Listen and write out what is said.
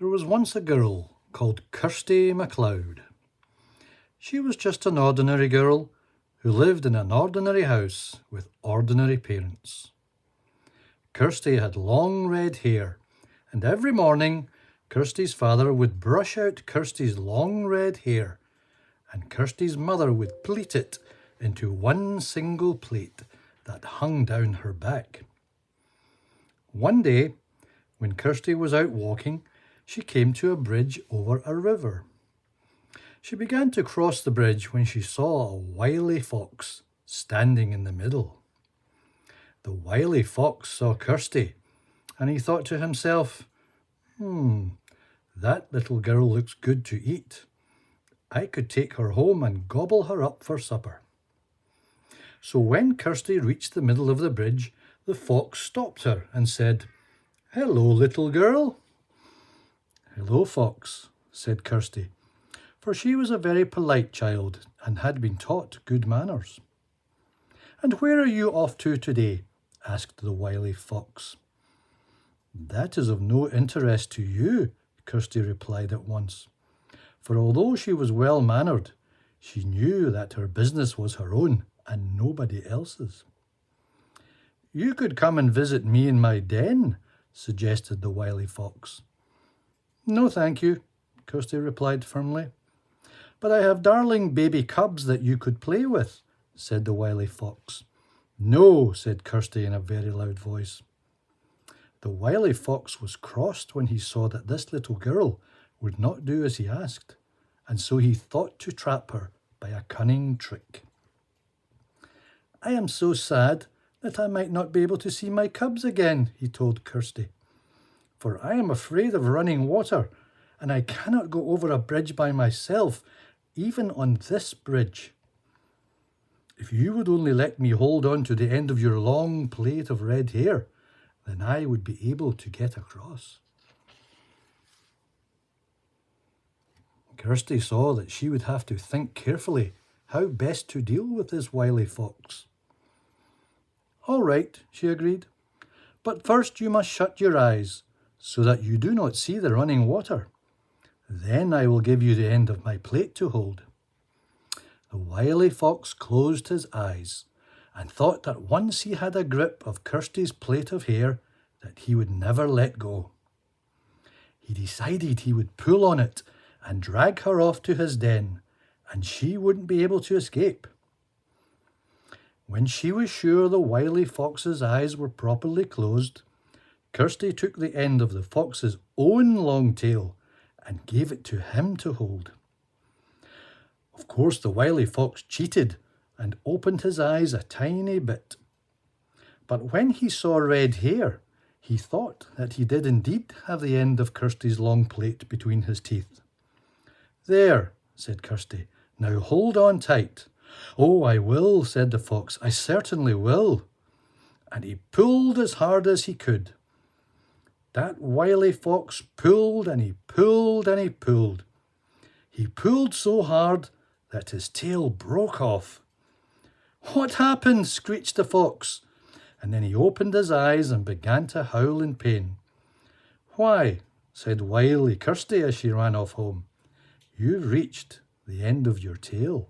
There was once a girl called Kirsty MacLeod. She was just an ordinary girl who lived in an ordinary house with ordinary parents. Kirsty had long red hair, and every morning Kirsty's father would brush out Kirsty's long red hair, and Kirsty's mother would pleat it into one single plait that hung down her back. One day, when Kirsty was out walking, she came to a bridge over a river. She began to cross the bridge when she saw a wily fox standing in the middle. The wily fox saw Kirsty, and he thought to himself, that little girl looks good to eat. I could take her home and gobble her up for supper. So when Kirsty reached the middle of the bridge, the fox stopped her and said, "Hello, little girl." "Hello, fox," said Kirsty, for she was a very polite child and had been taught good manners. "And where are you off to today?" asked the wily fox. "That is of no interest to you," Kirsty replied at once, for although she was well-mannered, she knew that her business was her own and nobody else's. "You could come and visit me in my den," suggested the wily fox. "No, thank you," Kirsty replied firmly. "But I have darling baby cubs that you could play with," said the wily fox. "No," said Kirsty in a very loud voice. The wily fox was crossed when he saw that this little girl would not do as he asked, and so he thought to trap her by a cunning trick. "I am so sad that I might not be able to see my cubs again," he told Kirsty, "for I am afraid of running water, and I cannot go over a bridge by myself, even on this bridge. If you would only let me hold on to the end of your long plait of red hair, then I would be able to get across." Kirsty saw that she would have to think carefully how best to deal with this wily fox. "All right," she agreed, "but first you must shut your eyes so that you do not see the running water. Then I will give you the end of my plait to hold." The wily fox closed his eyes and thought that once he had a grip of Kirsty's plait of hair that he would never let go. He decided he would pull on it and drag her off to his den, and she wouldn't be able to escape. When she was sure the wily fox's eyes were properly closed, Kirsty took the end of the fox's own long tail and gave it to him to hold. Of course, the wily fox cheated and opened his eyes a tiny bit. But when he saw red hair, he thought that he did indeed have the end of Kirsty's long plait between his teeth. "There," said Kirsty, "now hold on tight." "Oh, I will," said the fox, "I certainly will." And he pulled as hard as he could. That wily fox pulled and he pulled and he pulled. He pulled so hard that his tail broke off. "What happened?" screeched the fox, and then he opened his eyes and began to howl in pain. "Why," said wily Kirsty as she ran off home, "you've reached the end of your tail."